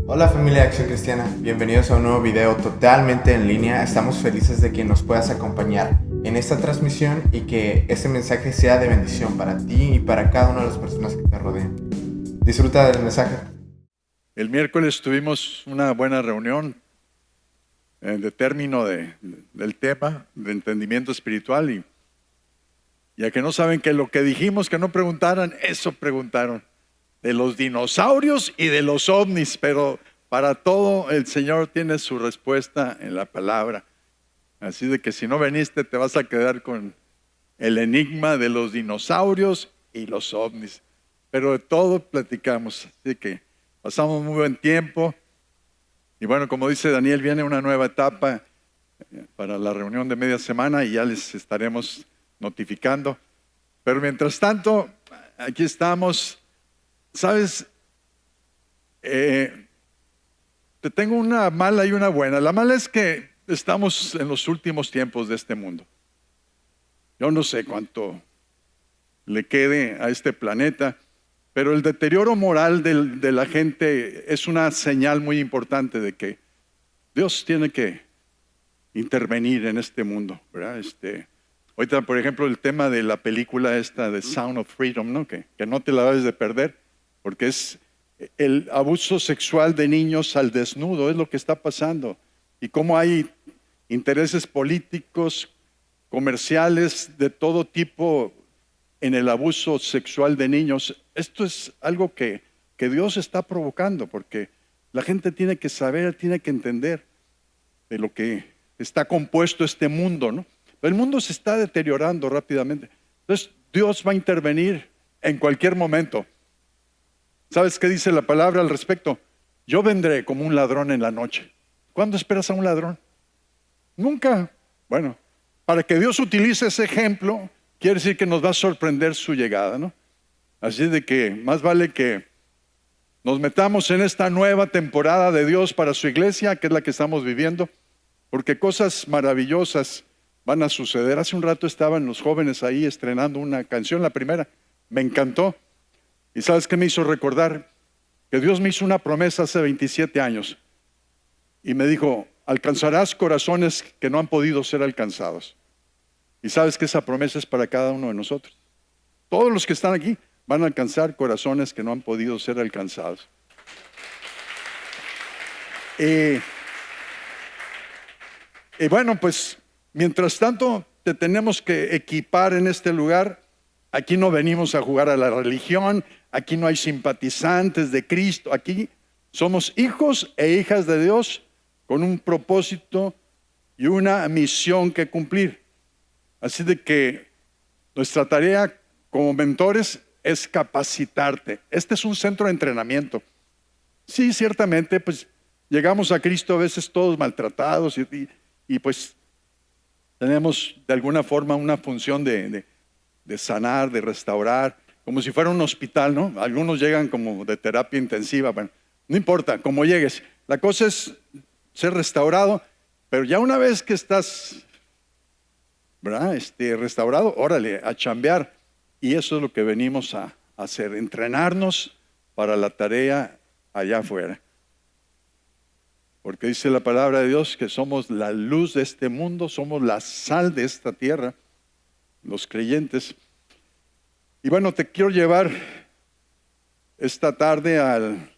Hola familia de Acción Cristiana, bienvenidos a un nuevo video totalmente en línea. Estamos felices de que nos puedas acompañar en esta transmisión y que este mensaje sea de bendición para ti y para cada una de las personas que te rodean. Disfruta del mensaje. El miércoles tuvimos una buena reunión de término del tema de entendimiento espiritual y ya que no saben que lo que dijimos que no preguntaran, eso preguntaron. De los dinosaurios y de los ovnis, pero para todo el Señor tiene su respuesta en la palabra. Así de que si no veniste te vas a quedar con el enigma de los dinosaurios y los ovnis. Pero de todo platicamos, así que pasamos muy buen tiempo. Y bueno, como dice Daniel, viene una nueva etapa para la reunión de media semana y ya les estaremos notificando. Pero mientras tanto, aquí estamos. ¿Sabes? Te tengo una mala y una buena. La mala es que estamos en los últimos tiempos de este mundo. Yo no sé cuánto le quede a este planeta, pero el deterioro moral de la gente es una señal muy importante de que Dios tiene que intervenir en este mundo, ¿verdad? Ahorita, por ejemplo, el tema de la película esta de Sound of Freedom, ¿no? Que no te la debes de perder, porque es el abuso sexual de niños al desnudo, es lo que está pasando. Y cómo hay intereses políticos, comerciales, de todo tipo en el abuso sexual de niños. Esto es algo que Dios está provocando, porque la gente tiene que saber, tiene que entender de lo que está compuesto este mundo, ¿no? El mundo se está deteriorando rápidamente. Entonces, Dios va a intervenir en cualquier momento. ¿Sabes qué dice la palabra al respecto? Yo vendré como un ladrón en la noche. ¿Cuándo esperas a un ladrón? Nunca. Bueno, para que Dios utilice ese ejemplo, quiere decir que nos va a sorprender su llegada, ¿no? Así de que más vale que nos metamos en esta nueva temporada de Dios para su iglesia, que es la que estamos viviendo, porque cosas maravillosas van a suceder. Hace un rato estaban los jóvenes ahí estrenando una canción, la primera, me encantó. ¿Y sabes qué me hizo recordar? Que Dios me hizo una promesa hace 27 años y me dijo, alcanzarás corazones que no han podido ser alcanzados. Y sabes que esa promesa es para cada uno de nosotros. Todos los que están aquí van a alcanzar corazones que no han podido ser alcanzados. Y bueno, pues mientras tanto te tenemos que equipar en este lugar. Aquí no venimos a jugar a la religión, aquí no hay simpatizantes de Cristo, aquí somos hijos e hijas de Dios con un propósito y una misión que cumplir. Así de que nuestra tarea como mentores es capacitarte. Este es un centro de entrenamiento. Sí, ciertamente, pues llegamos a Cristo a veces todos maltratados y pues tenemos de alguna forma una función de sanar, de restaurar, como si fuera un hospital, ¿no? Algunos llegan como de terapia intensiva, bueno, no importa, como llegues. La cosa es ser restaurado, pero ya una vez que estás, ¿verdad? Restaurado, órale, a chambear. Y eso es lo que venimos a hacer, entrenarnos para la tarea allá afuera. Porque dice la palabra de Dios que somos la luz de este mundo, somos la sal de esta tierra, los creyentes. Y bueno, te quiero llevar esta tarde al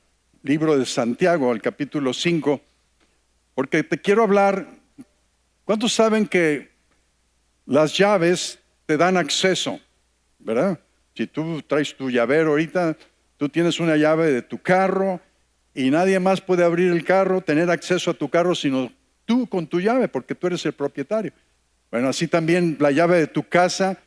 libro de Santiago, al capítulo 5, porque te quiero hablar. ¿Cuántos saben que las llaves te dan acceso, verdad? Si tú traes tu llavero ahorita, tú tienes una llave de tu carro y nadie más puede abrir el carro, tener acceso a tu carro, sino tú con tu llave, porque tú eres el propietario. Bueno, así también la llave de tu casa.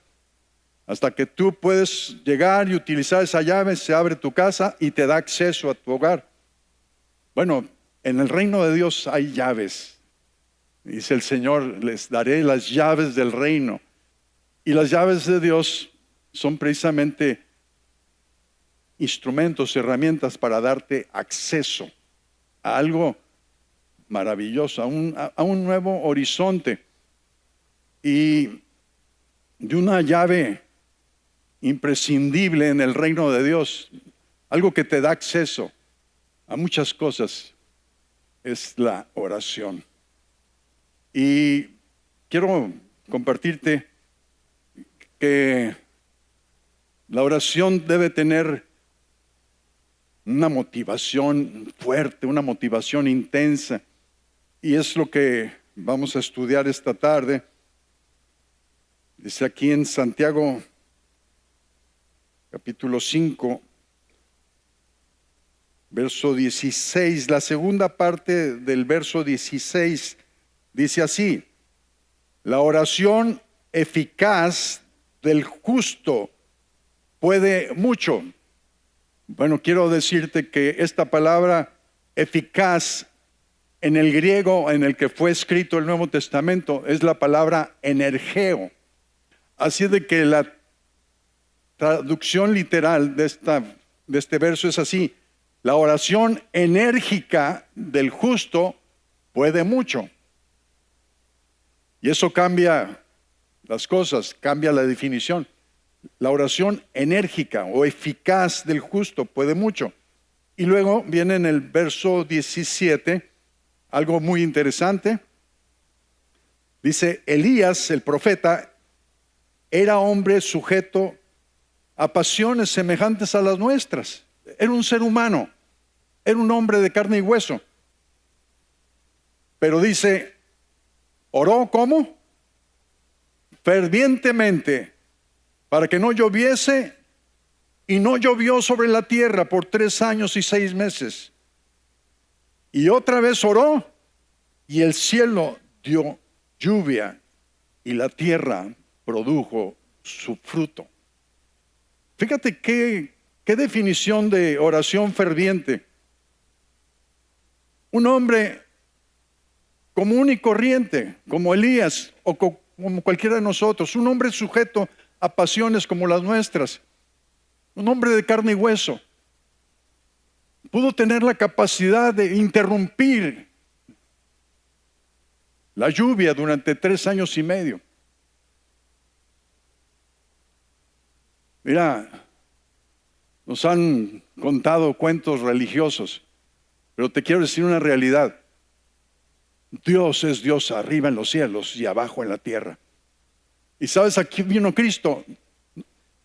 Hasta que tú puedes llegar y utilizar esa llave, se abre tu casa y te da acceso a tu hogar. Bueno, en el reino de Dios hay llaves. Dice el Señor, les daré las llaves del reino. Y las llaves de Dios son precisamente instrumentos, herramientas para darte acceso a algo maravilloso, a un nuevo horizonte. Y de una llave imprescindible en el reino de Dios, algo que te da acceso a muchas cosas es la oración. Y quiero compartirte que la oración debe tener una motivación fuerte, una motivación intensa. Y es lo que vamos a estudiar esta tarde. Dice aquí en Santiago, capítulo 5, verso 16, la segunda parte del verso 16 dice así: la oración eficaz del justo puede mucho. Bueno, quiero decirte que esta palabra eficaz en el griego en el que fue escrito el Nuevo Testamento es la palabra energeo. Así de que la traducción literal de este verso es así: la oración enérgica del justo puede mucho. Y eso cambia las cosas, cambia la definición. La oración enérgica o eficaz del justo puede mucho. Y luego viene en el verso 17 algo muy interesante. Dice: Elías, el profeta, era hombre sujeto a pasiones semejantes a las nuestras. Era un ser humano, era un hombre de carne y hueso. Pero dice, oró ¿cómo? Fervientemente, para que no lloviese, y no llovió sobre la tierra por 3 años y 6 meses. Y otra vez oró, y el cielo dio lluvia, y la tierra produjo su fruto. Fíjate qué definición de oración ferviente. Un hombre común y corriente, como Elías o como cualquiera de nosotros, un hombre sujeto a pasiones como las nuestras, un hombre de carne y hueso, pudo tener la capacidad de interrumpir la lluvia durante 3 años y medio. Mira, nos han contado cuentos religiosos, pero te quiero decir una realidad. Dios es Dios arriba en los cielos y abajo en la tierra. Y sabes, aquí vino Cristo.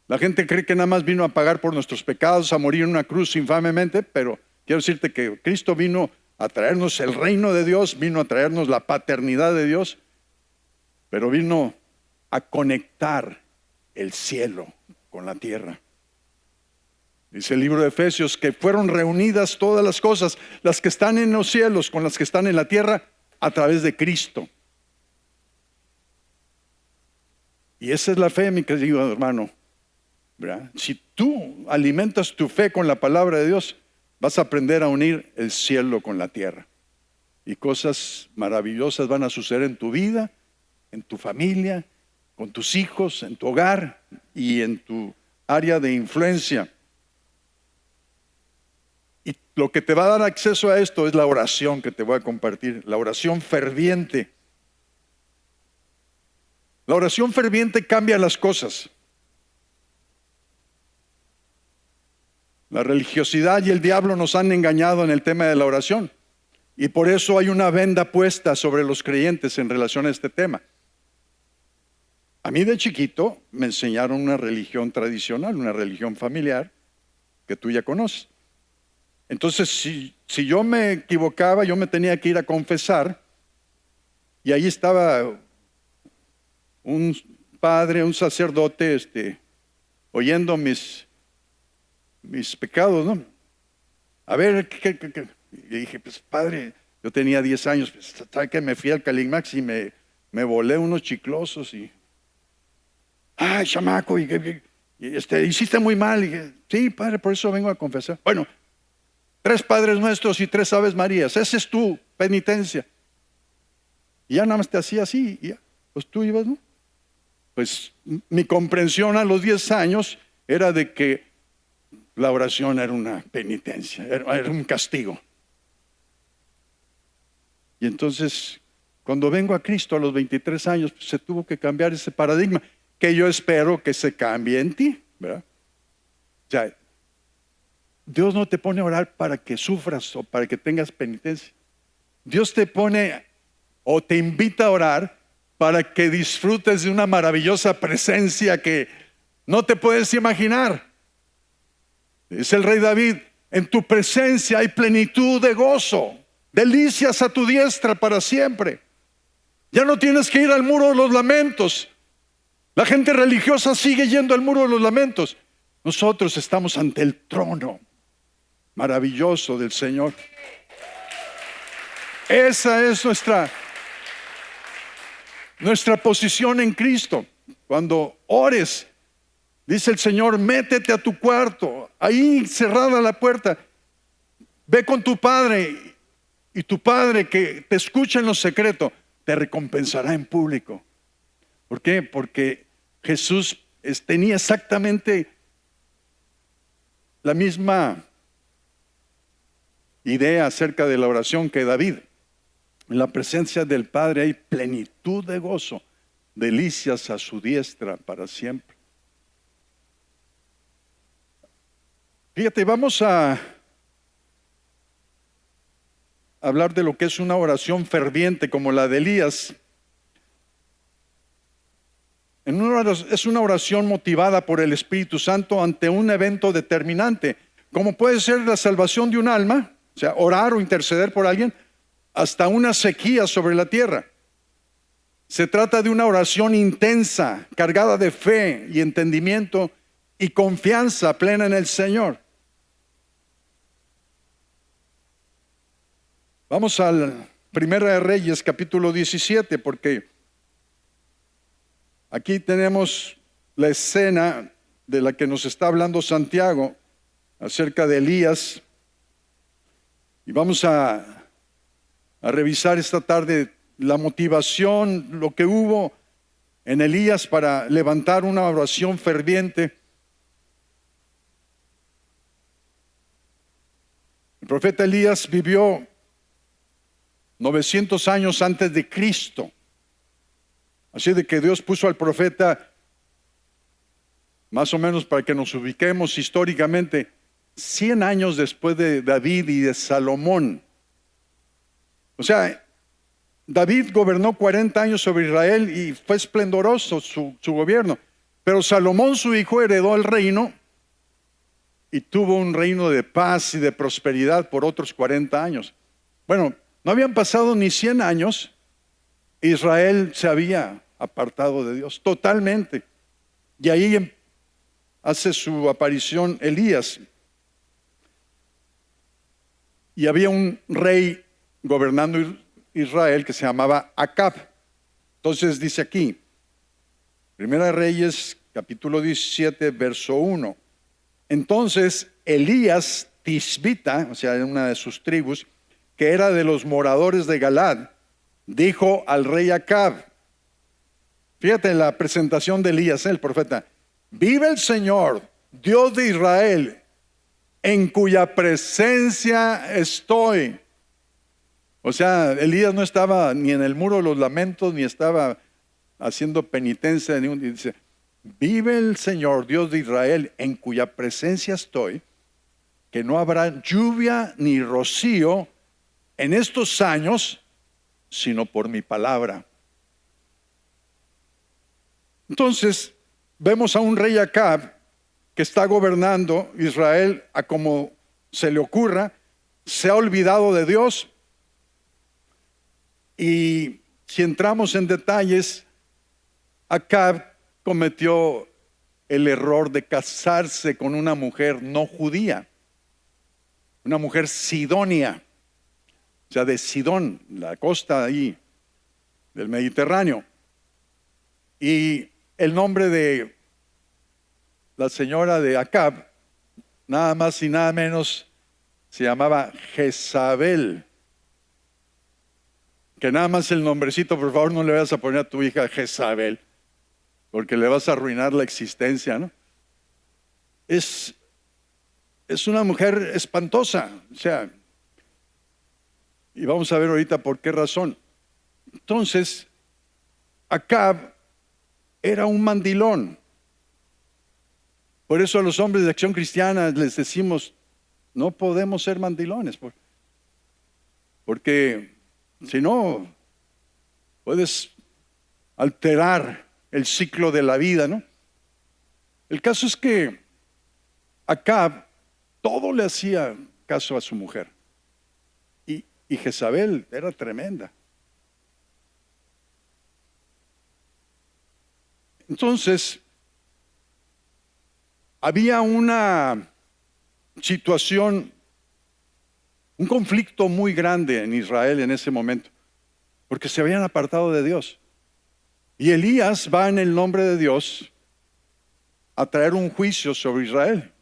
La gente cree que nada más vino a pagar por nuestros pecados, a morir en una cruz infamemente, pero quiero decirte que Cristo vino a traernos el reino de Dios, vino a traernos la paternidad de Dios, pero vino a conectar el cielo con la tierra. Dice el libro de Efesios que fueron reunidas todas las cosas, las que están en los cielos con las que están en la tierra, a través de Cristo. Y esa es la fe, mi querido hermano, ¿verdad? Si tú alimentas tu fe con la palabra de Dios, vas a aprender a unir el cielo con la tierra. Y cosas maravillosas van a suceder en tu vida, en tu familia, con tus hijos, en tu hogar y en tu área de influencia. Y lo que te va a dar acceso a esto es la oración que te voy a compartir, la oración ferviente. La oración ferviente cambia las cosas. La religiosidad y el diablo nos han engañado en el tema de la oración. Y por eso hay una venda puesta sobre los creyentes en relación a este tema. A mí de chiquito me enseñaron una religión tradicional, una religión familiar que tú ya conoces. Entonces, si yo me equivocaba, yo me tenía que ir a confesar, y ahí estaba un padre, un sacerdote, oyendo mis pecados, ¿no? A ver, ¿qué? Y dije, pues padre, yo tenía 10 años, pues, ¿sabe que me fui al Calimax y me volé unos chiclosos y... ¡Ay, chamaco! Hiciste muy mal. Y dije, sí, padre, por eso vengo a confesar. Bueno, 3 Padres Nuestros y 3 Aves Marías, esa es tu penitencia. Y ya nada más te hacía así, y ya, pues tú ibas, ¿no? Pues mi comprensión a los 10 años era de que la oración era una penitencia, era un castigo. Y entonces, cuando vengo a Cristo a los 23 años, pues, se tuvo que cambiar ese paradigma, que yo espero que se cambie en ti, ¿verdad? O sea, Dios no te pone a orar para que sufras o para que tengas penitencia. Dios te pone o te invita a orar para que disfrutes de una maravillosa presencia que no te puedes imaginar. Es el rey David: en tu presencia hay plenitud de gozo, delicias a tu diestra para siempre. Ya no tienes que ir al muro de los lamentos. La gente religiosa sigue yendo al muro de los lamentos. Nosotros estamos ante el trono maravilloso del Señor. Esa es nuestra posición en Cristo. Cuando ores, dice el Señor: métete a tu cuarto, ahí cerrada la puerta, ve con tu Padre, y tu Padre que te escucha en lo secreto te recompensará en público. ¿Por qué? Porque Jesús tenía exactamente la misma idea acerca de la oración que David. En la presencia del Padre hay plenitud de gozo, delicias a su diestra para siempre. Fíjate, vamos a hablar de lo que es una oración ferviente como la de Elías. Es una oración motivada por el Espíritu Santo ante un evento determinante, como puede ser la salvación de un alma, o sea, orar o interceder por alguien, hasta una sequía sobre la tierra. Se trata de una oración intensa, cargada de fe y entendimiento y confianza plena en el Señor. Vamos al Primera de Reyes, capítulo 17, porque aquí tenemos la escena de la que nos está hablando Santiago acerca de Elías. Y vamos a revisar esta tarde la motivación, lo que hubo en Elías para levantar una oración ferviente. El profeta Elías vivió 900 años antes de Cristo. Así de que Dios puso al profeta, más o menos para que nos ubiquemos históricamente, 100 años después de David y de Salomón. O sea, David gobernó 40 años sobre Israel y fue esplendoroso su gobierno. Pero Salomón, su hijo, heredó el reino y tuvo un reino de paz y de prosperidad por otros 40 años. Bueno, no habían pasado ni 100 años, Israel se había apartado de Dios totalmente. Y ahí hace su aparición Elías. Y había un rey gobernando Israel que se llamaba Acab. Entonces dice aquí, Primera de Reyes, capítulo 17, verso 1. Entonces Elías Tisbita, o sea, una de sus tribus, que era de los moradores de Galad, dijo al rey Acab, fíjate la presentación de Elías, el profeta: vive el Señor, Dios de Israel, en cuya presencia estoy. O sea, Elías no estaba ni en el muro de los lamentos, ni estaba haciendo penitencia. Dice: vive el Señor, Dios de Israel, en cuya presencia estoy, que no habrá lluvia ni rocío en estos años, sino por mi palabra. Entonces, vemos a un rey Acab que está gobernando Israel a como se le ocurra, se ha olvidado de Dios. Y si entramos en detalles, Acab cometió el error de casarse con una mujer no judía, una mujer sidonia, o sea, de Sidón, la costa ahí del Mediterráneo. Y el nombre de la señora de Acab, nada más y nada menos, se llamaba Jezabel. Que nada más el nombrecito, por favor, no le vayas a poner a tu hija Jezabel, porque le vas a arruinar la existencia, ¿no? Es una mujer espantosa, o sea, y vamos a ver ahorita por qué razón. Entonces, Acab era un mandilón. Por eso a los hombres de Acción Cristiana les decimos no podemos ser mandilones, porque si no, puedes alterar el ciclo de la vida, ¿no? El caso es que Acab todo le hacía caso a su mujer. Y Jezabel era tremenda. Entonces, había una situación, un conflicto muy grande en Israel en ese momento, porque se habían apartado de Dios. Y Elías va en el nombre de Dios a traer un juicio sobre Israel.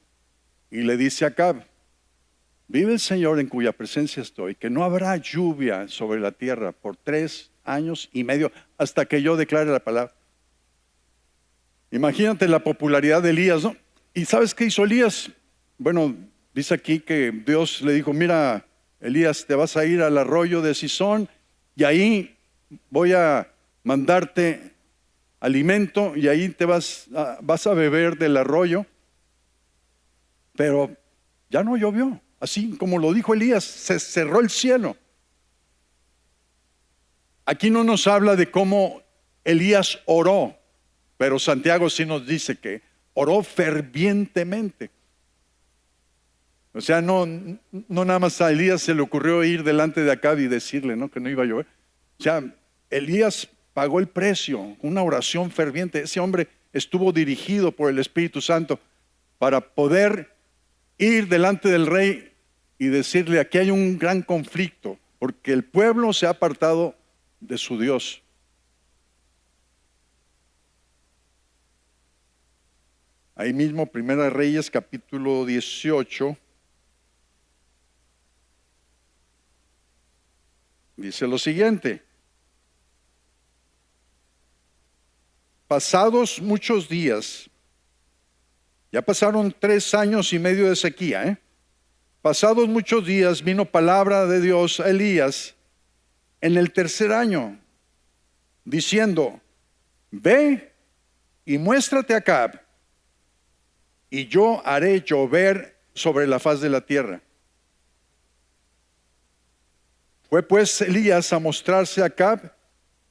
Y le dice a Acab: vive el Señor en cuya presencia estoy, que no habrá lluvia sobre la tierra por 3 años y medio hasta que yo declare la palabra. Imagínate la popularidad de Elías, ¿no? ¿Y sabes qué hizo Elías? Bueno, dice aquí que Dios le dijo: mira, Elías, te vas a ir al arroyo de Cisón y ahí voy a mandarte alimento y ahí te vas a beber del arroyo. Pero ya no llovió. Así como lo dijo Elías, se cerró el cielo. Aquí no nos habla de cómo Elías oró, pero Santiago sí nos dice que oró fervientemente. O sea, no nada más a Elías se le ocurrió ir delante de Acab y decirle, ¿no?, que no iba a llover. O sea, Elías pagó el precio, una oración ferviente. Ese hombre estuvo dirigido por el Espíritu Santo para poder ir delante del rey y decirle: aquí hay un gran conflicto, porque el pueblo se ha apartado de su Dios. Ahí mismo, Primera Reyes, capítulo 18, dice lo siguiente: pasados muchos días, ya pasaron 3 años y medio de sequía, pasados muchos días vino palabra de Dios a Elías en el 3er año, diciendo: ve y muéstrate a Acab, y yo haré llover sobre la faz de la tierra. Fue pues Elías a mostrarse a Acab,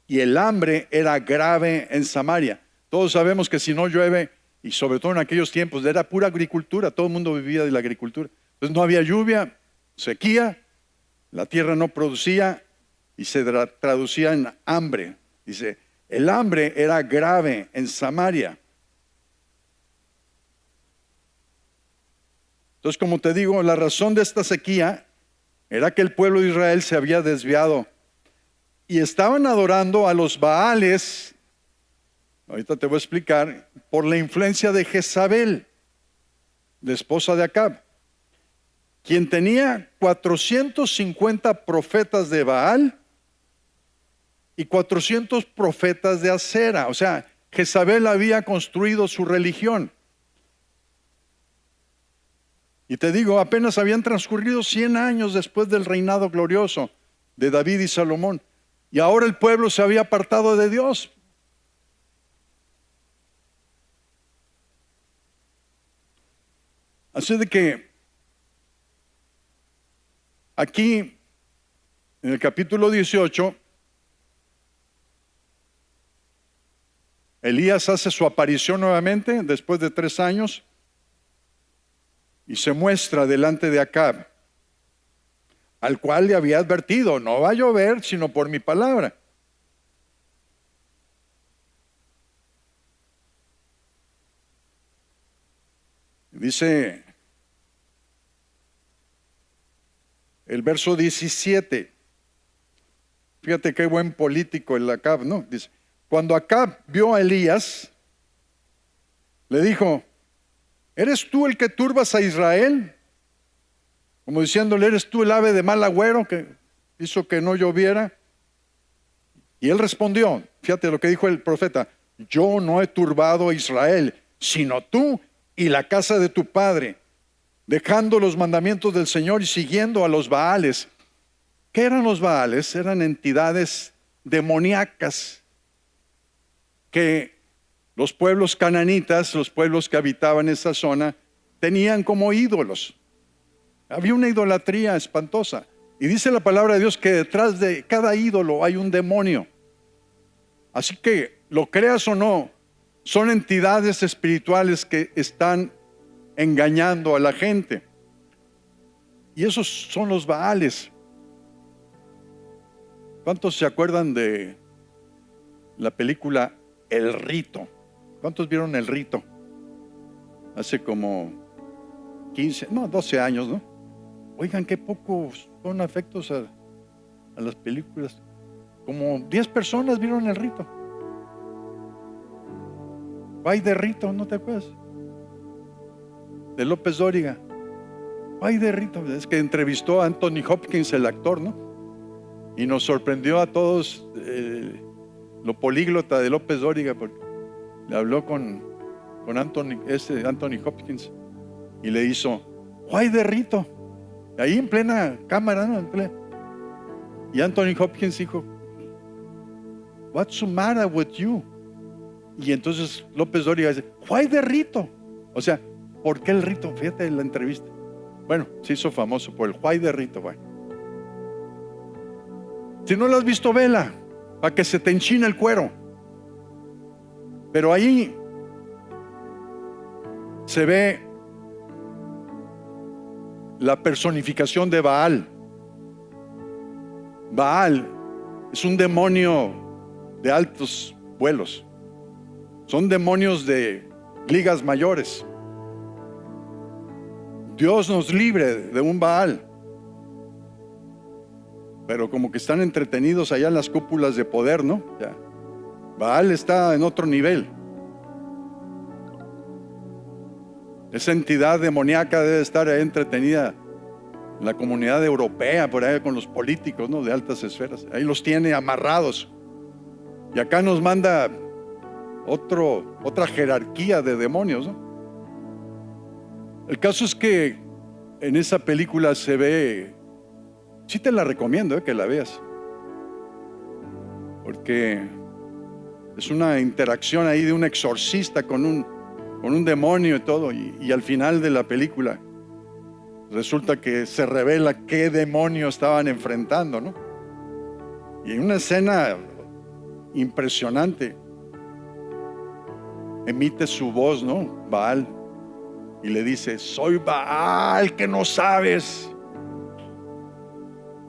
y el hambre era grave en Samaria. Todos sabemos que si no llueve, y sobre todo en aquellos tiempos, era pura agricultura, todo el mundo vivía de la agricultura. Entonces no había lluvia, sequía, la tierra no producía y se traducía en hambre. Dice, el hambre era grave en Samaria. Entonces, como te digo, la razón de esta sequía era que el pueblo de Israel se había desviado y estaban adorando a los Baales. Ahorita te voy a explicar, por la influencia de Jezabel, la esposa de Acab, quien tenía 450 profetas de Baal y 400 profetas de Acera. O sea, Jezabel había construido su religión. Y te digo, apenas habían transcurrido 100 años después del reinado glorioso de David y Salomón. Y ahora el pueblo se había apartado de Dios. Así de que aquí, en el capítulo 18, Elías hace su aparición nuevamente después de 3 años y se muestra delante de Acab, al cual le había advertido: no va a llover sino por mi palabra. Dice el verso 17. Fíjate qué buen político el Acab, ¿no? Dice: cuando Acab vio a Elías, le dijo: ¿eres tú el que turbas a Israel? Como diciéndole: ¿eres tú el ave de mal agüero que hizo que no lloviera? Y él respondió, fíjate lo que dijo el profeta: yo no he turbado a Israel, sino tú y la casa de tu padre, dejando los mandamientos del Señor y siguiendo a los Baales. ¿Qué eran los Baales? Eran entidades demoníacas que los pueblos cananitas, los pueblos que habitaban esa zona, tenían como ídolos. Había una idolatría espantosa. Y dice la palabra de Dios que detrás de cada ídolo hay un demonio. Así que, lo creas o no, son entidades espirituales que están engañando a la gente. Y esos son los Baales. ¿Cuántos se acuerdan de la película El Rito? ¿Cuántos vieron El Rito? Hace como 12 años, ¿no? Oigan, qué pocos son afectos a las películas. Como 10 personas vieron El Rito. Guay de Rito, ¿no te acuerdas? De López Dóriga. Guay de Rito. Es que entrevistó a Anthony Hopkins, el actor, ¿no? Y nos sorprendió a todos lo políglota de López Dóriga, porque le habló con Anthony Hopkins y le hizo Guay de Rito. Ahí en plena cámara, ¿no? Y Anthony Hopkins dijo, What's the matter with you? Y entonces López Dóriga dice, Why de Rito? O sea, ¿por qué el rito? Fíjate en la entrevista. Bueno, se hizo famoso por el Why de Rito. Bueno. Si no lo has visto, vela, para que se te enchine el cuero. Pero ahí se ve la personificación de Baal. Baal es un demonio de altos vuelos. Son demonios de ligas mayores. Dios nos libre de un Baal. Pero como que están entretenidos allá en las cúpulas de poder, ¿no? Ya. Baal está en otro nivel. Esa entidad demoníaca debe estar ahí entretenida en la comunidad europea, por ahí con los políticos, ¿no? De altas esferas. Ahí los tiene amarrados. Y acá nos manda otra jerarquía de demonios, ¿no? El caso es que en esa película se ve, sí te la recomiendo, que la veas, porque es una interacción ahí de un exorcista con un demonio y todo, y al final de la película resulta que se revela qué demonio estaban enfrentando, ¿no? Y en una escena impresionante emite su voz, ¿no? Baal, y le dice, soy Baal, que no sabes.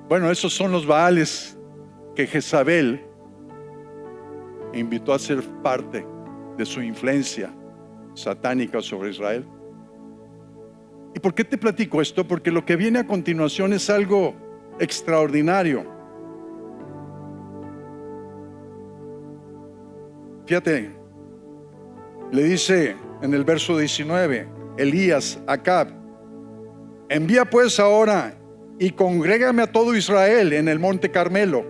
Bueno, esos son los Baales que Jezabel invitó a ser parte de su influencia satánica sobre Israel. ¿Y por qué te platico esto? Porque lo que viene a continuación es algo extraordinario. Fíjate, le dice en el verso 19 Elías a Acab, envía pues ahora y congrégame a todo Israel en el monte Carmelo,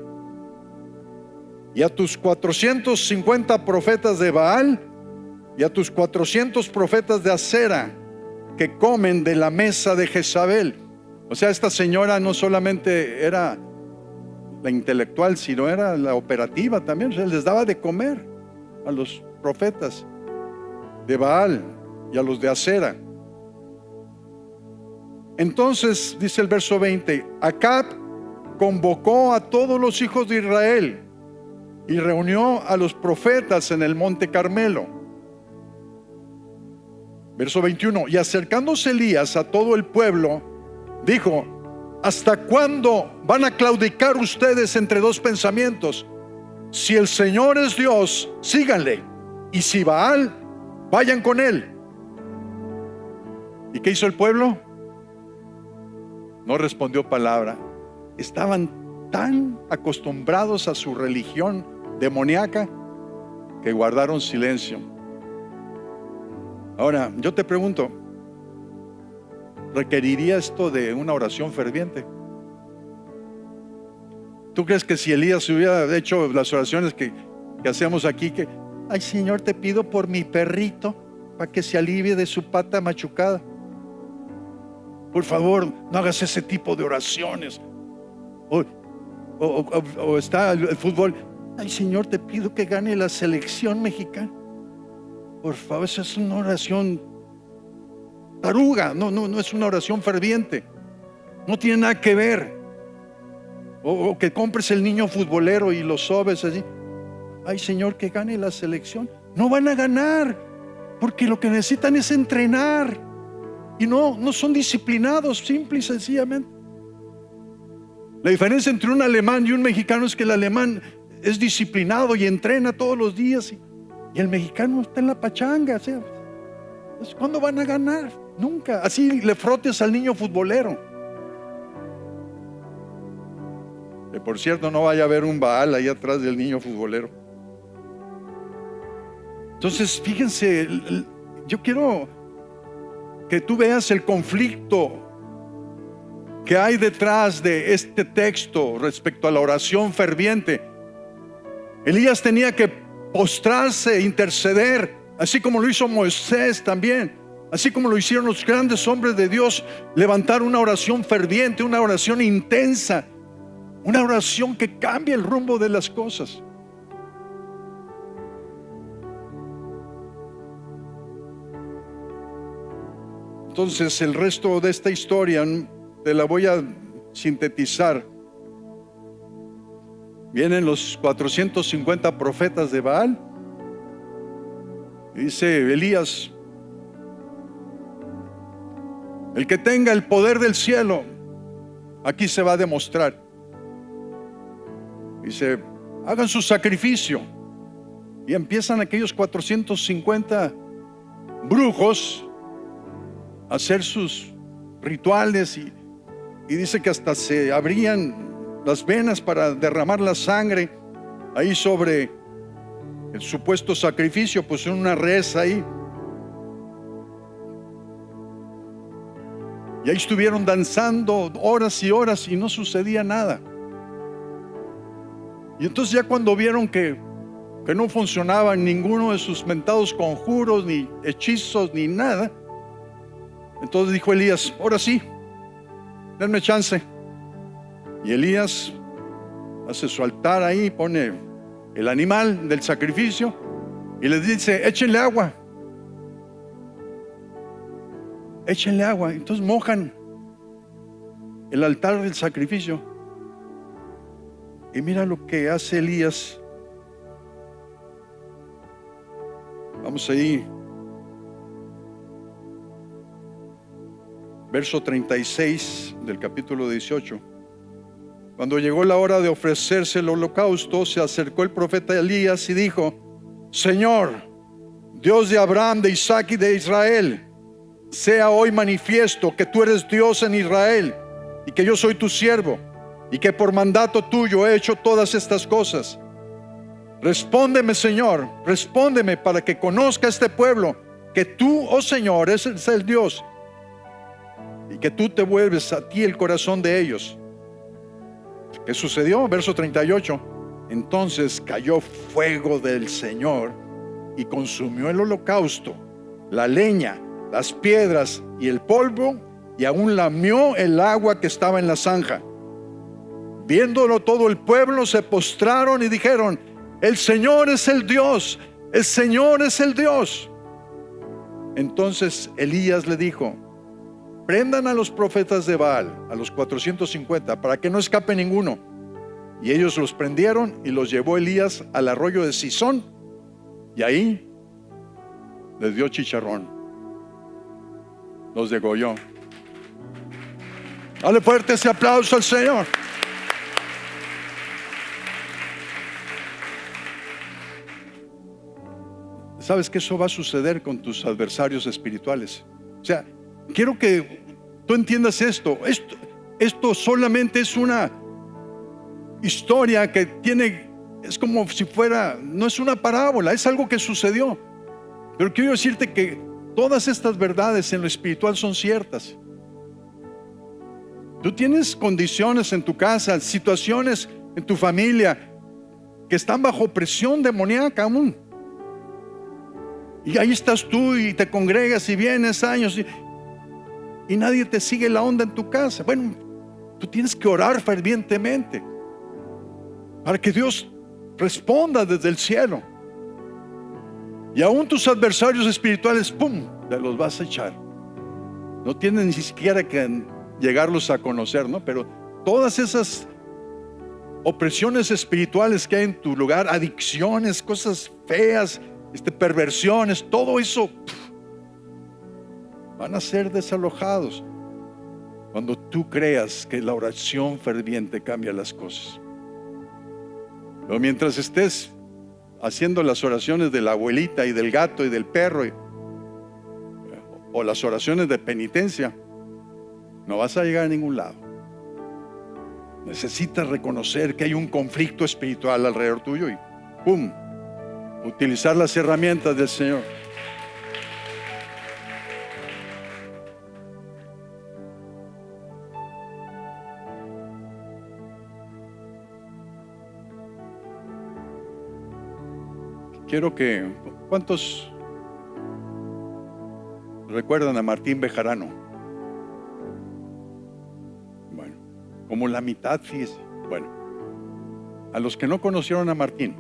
y a tus 450 profetas de Baal y a tus 400 profetas de Acera, que comen de la mesa de Jezabel. O sea, esta señora no solamente era la intelectual, sino era la operativa también. O sea, les daba de comer a los profetas de Baal y a los de Acera. Entonces, dice el verso 20, Acab convocó a todos los hijos de Israel y reunió a los profetas en el monte Carmelo. Verso 21, y acercándose Elías a todo el pueblo, dijo, ¿hasta cuándo van a claudicar ustedes entre dos pensamientos? Si el Señor es Dios, síganle, y si Baal, vayan con él. ¿Y qué hizo el pueblo? No respondió palabra. Estaban tan acostumbrados a su religión demoníaca que guardaron silencio. Ahora, yo te pregunto, ¿requeriría esto de una oración ferviente? ¿Tú crees que si Elías hubiera hecho las oraciones que hacemos aquí, que ay Señor, te pido por mi perrito para que se alivie de su pata machucada? Por favor, no hagas ese tipo de oraciones. O está el fútbol, ay Señor, te pido que gane la selección mexicana. Por favor, esa es una oración taruga, no es una oración ferviente. No tiene nada que ver. O que compres el niño futbolero y lo sobes así. Ay, Señor, que gane la selección. No van a ganar, porque lo que necesitan es entrenar. Y no son disciplinados, simple y sencillamente. La diferencia entre un alemán y un mexicano es que el alemán es disciplinado y entrena todos los días, y el mexicano está en la pachanga. O sea, ¿cuándo van a ganar? Nunca. Así le frotes al niño futbolero. Que por cierto, no vaya a haber un Baal ahí atrás del niño futbolero. Entonces, fíjense, yo quiero que tú veas el conflicto que hay detrás de este texto respecto a la oración ferviente. Elías tenía que postrarse, interceder, así como lo hizo Moisés también, así como lo hicieron los grandes hombres de Dios, levantar una oración ferviente, una oración intensa, una oración que cambia el rumbo de las cosas. Entonces, el resto de esta historia te la voy a sintetizar. Vienen los 450 profetas de Baal. Y dice Elías: el que tenga el poder del cielo, aquí se va a demostrar. Dice: hagan su sacrificio. Y empiezan aquellos 450 brujos a hacer sus rituales, y dice que hasta se abrían las venas para derramar la sangre ahí sobre el supuesto sacrificio. Pues una res ahí, y ahí estuvieron danzando horas y horas y no sucedía nada. Y entonces, ya cuando vieron que no funcionaban ninguno de sus mentados conjuros, ni hechizos, ni nada, entonces dijo Elías: ahora sí, denme chance. Y Elías hace su altar ahí, pone el animal del sacrificio y les dice: échenle agua. Échenle agua. Entonces mojan el altar del sacrificio. Y mira lo que hace Elías. Vamos ahí. Verso 36 del capítulo 18. Cuando llegó la hora de ofrecerse el holocausto, se acercó el profeta Elías y dijo: Señor, Dios de Abraham, de Isaac y de Israel, sea hoy manifiesto que tú eres Dios en Israel y que yo soy tu siervo y que por mandato tuyo he hecho todas estas cosas. Respóndeme, Señor, respóndeme, para que conozca este pueblo que tú, oh Señor, eres el Dios, y que tú te vuelves a ti el corazón de ellos. ¿Qué sucedió? Verso 38. Entonces cayó fuego del Señor y consumió el holocausto, la leña, las piedras y el polvo, y aún lamió el agua que estaba en la zanja. Viéndolo todo el pueblo se postraron y dijeron: el Señor es el Dios, el Señor es el Dios. Entonces Elías le dijo: prendan a los profetas de Baal, a los 450, para que no escape ninguno. Y ellos los prendieron y los llevó Elías al arroyo de Sison, y ahí les dio chicharrón, los degolló. Dale fuerte ese aplauso al Señor. ¿Sabes que eso va a suceder con tus adversarios espirituales? O sea, quiero que tú entiendas esto. Esto solamente es una historia que es como si fuera, no es una parábola, es algo que sucedió. Pero quiero decirte que todas estas verdades en lo espiritual son ciertas. Tú tienes condiciones en tu casa, situaciones en tu familia que están bajo presión demoníaca aún. Y ahí estás tú y te congregas y vienes años y nadie te sigue la onda en tu casa. Bueno, tú tienes que orar fervientemente para que Dios responda desde el cielo. Y aún tus adversarios espirituales, ¡pum!, te los vas a echar. No tienes ni siquiera que llegarlos a conocer, ¿no? Pero todas esas opresiones espirituales que hay en tu lugar, adicciones, cosas feas, perversiones, todo eso van a ser desalojados cuando tú creas que la oración ferviente cambia las cosas. Pero mientras estés haciendo las oraciones de la abuelita y del gato y del perro o las oraciones de penitencia, no vas a llegar a ningún lado. Necesitas reconocer que hay un conflicto espiritual alrededor tuyo y ¡pum! Utilizar las herramientas del Señor. Quiero que, ¿cuántos recuerdan a Martín Bejarano? Bueno, como la mitad, fíjese. Bueno, a los que no conocieron a Martín,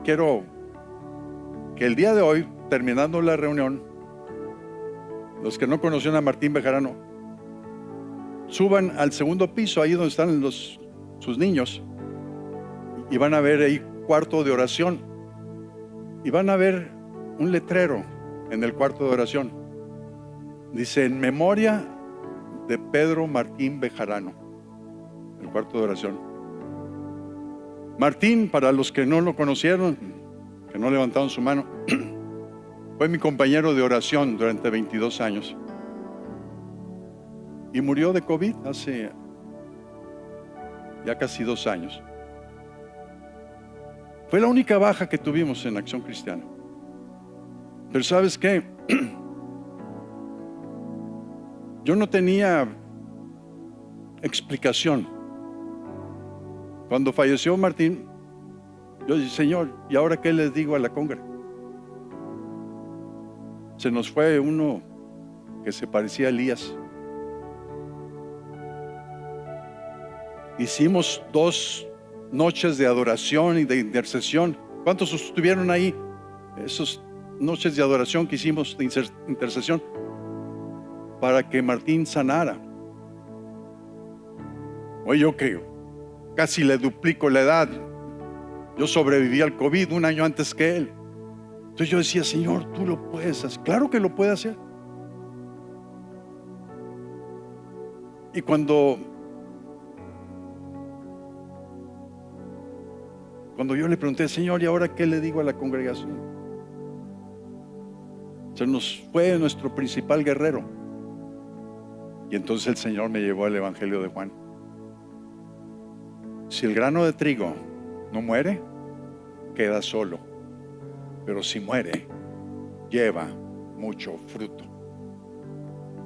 quiero que el día de hoy, terminando la reunión, los que no conocieron a Martín Bejarano, suban al segundo piso, ahí donde están sus niños, y van a ver ahí cuarto de oración, y van a ver un letrero en el cuarto de oración. Dice: en memoria de Pedro Martín Bejarano, el cuarto de oración. Martín, para los que no lo conocieron, que no levantaron su mano, fue mi compañero de oración durante 22 años y murió de COVID hace ya casi 2 años. Fue la única baja que tuvimos en Acción Cristiana. Pero ¿sabes qué? Yo no tenía explicación. Cuando falleció Martín, yo dije: Señor, ¿y ahora qué les digo a la congre? Se nos fue uno que se parecía a Elías. Hicimos 2 noches de adoración y de intercesión. ¿Cuántos estuvieron ahí? Esas noches de adoración que hicimos de intercesión para que Martín sanara. Oye, yo que casi le duplico la edad, yo sobreviví al COVID 1 año antes que él. Entonces yo decía: Señor, tú lo puedes hacer. Claro que lo puede hacer. Y cuando yo le pregunté: Señor, ¿y ahora qué le digo a la congregación? Se nos fue nuestro principal guerrero. Y entonces el Señor me llevó al Evangelio de Juan. Si el grano de trigo no muere, queda solo. Pero si muere, lleva mucho fruto.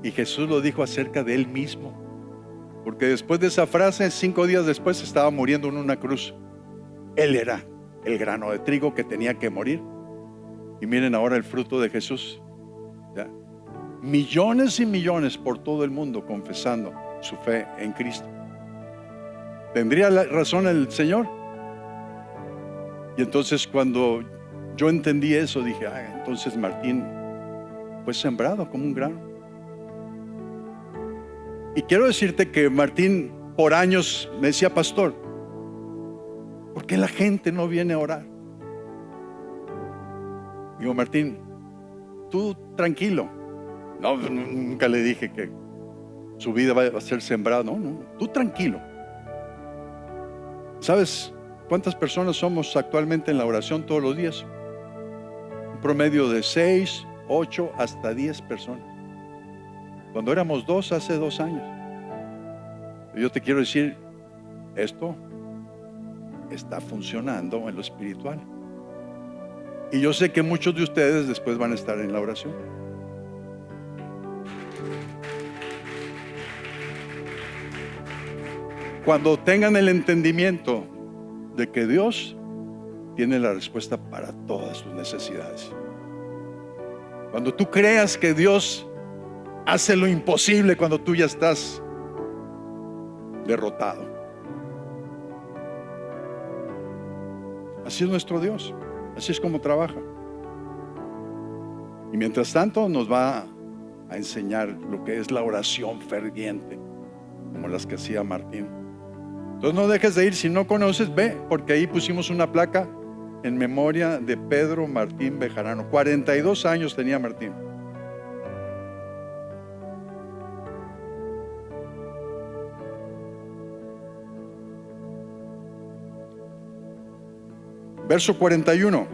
Y Jesús lo dijo acerca de él mismo, porque después de esa frase, 5 días después, estaba muriendo en una cruz. Él era el grano de trigo que tenía que morir. Y miren ahora el fruto de Jesús. ¿Ya? Millones y millones por todo el mundo confesando su fe en Cristo. ¿Tendría la razón el Señor? Y entonces cuando yo entendí eso, dije: entonces Martín fue sembrado como un grano. Y quiero decirte que Martín por años me decía: pastor, ¿por qué la gente no viene a orar? Digo: Martín, tú tranquilo. No, nunca le dije que su vida va a ser sembrada. No, tú tranquilo. ¿Sabes cuántas personas somos actualmente en la oración todos los días? Un promedio de 6, 8, hasta 10 personas. Cuando éramos 2 hace 2 años. Yo te quiero decir, esto está funcionando en lo espiritual. Y yo sé que muchos de ustedes después van a estar en la oración. Cuando tengan el entendimiento de que Dios tiene la respuesta para todas sus necesidades. Cuando tú creas que Dios hace lo imposible cuando tú ya estás derrotado. Así es nuestro Dios. Así es como trabaja. Y mientras tanto nos va a enseñar lo que es la oración ferviente, como las que hacía Martín. Entonces no dejes de ir. Si no conoces, ve, porque ahí pusimos una placa en memoria de Pedro Martín Bejarano. 42 años tenía Martín. Verso 41.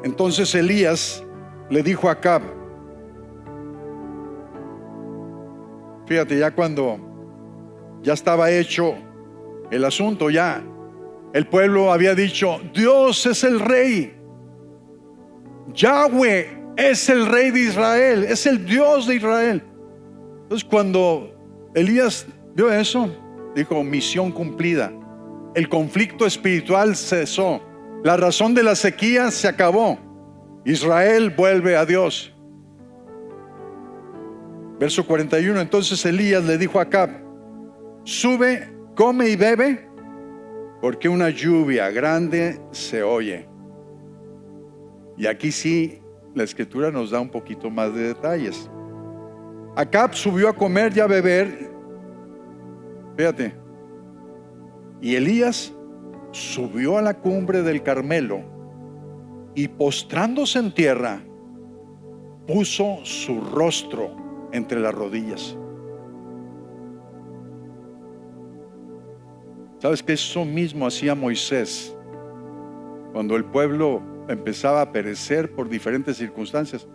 Entonces Elías le dijo a Acab, fíjate, ya cuando ya estaba hecho el asunto, ya el pueblo había dicho, Dios es el rey, Yahweh es el rey de Israel, es el Dios de Israel. Entonces cuando Elías vio eso, dijo, misión cumplida. El conflicto espiritual cesó, la razón de la sequía se acabó, Israel vuelve a Dios. Verso 41. Entonces Elías le dijo a Acab, sube, come y bebe, porque una lluvia grande se oye. Y aquí sí, la escritura nos da un poquito más de detalles. Acab subió a comer y a beber. Fíjate. Y Elías subió a la cumbre del Carmelo y postrándose en tierra, puso su rostro entre las rodillas. ¿Sabes que eso mismo hacía Moisés cuando el pueblo empezaba a perecer por diferentes circunstancias?